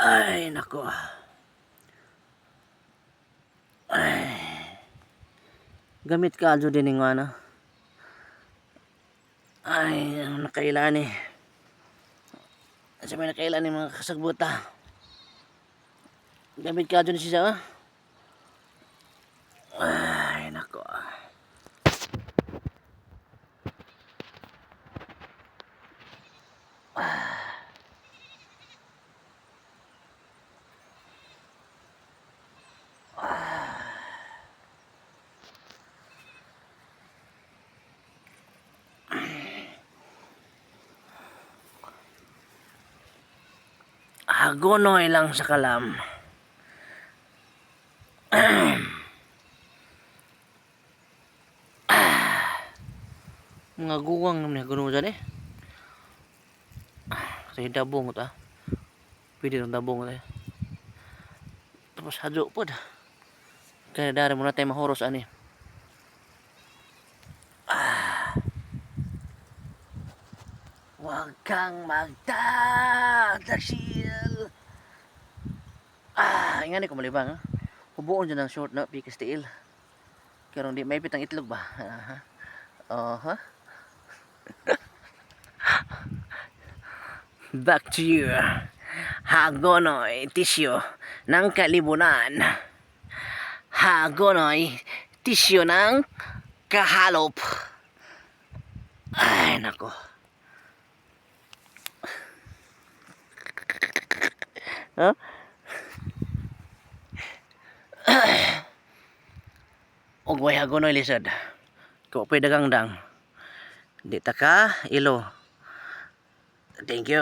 Ay, nako. Ay. Gamit ka adyo din ng ano. Ay, ang nakailan eh. Sa may nakailan ng mga kasagbuta. Gamit ka adyo ni siya. Ay, nako. Hagonoy lang sa kalam. Mga guwang naman hagonoy dyan eh. Kasi dabong ito ah. Pwede itong dabong ito eh. Tapos hadyo po dah. Kaya dari muna tayo mahoros ani. Huwag kang magdadaksil. Ingani ko malibang ha. Hubuon dyan ng short na pikas tiil. Kaya hindi may pitang itlog ba? Ha? Back to you. Hagonoy tisyo ng kalibunan. Hagonoy tisyo ng kahalop. Ay nako. Huh? Ugway hagonoy lisod. Ko pwede dagang dang. Di ta ka ilo. Thank you.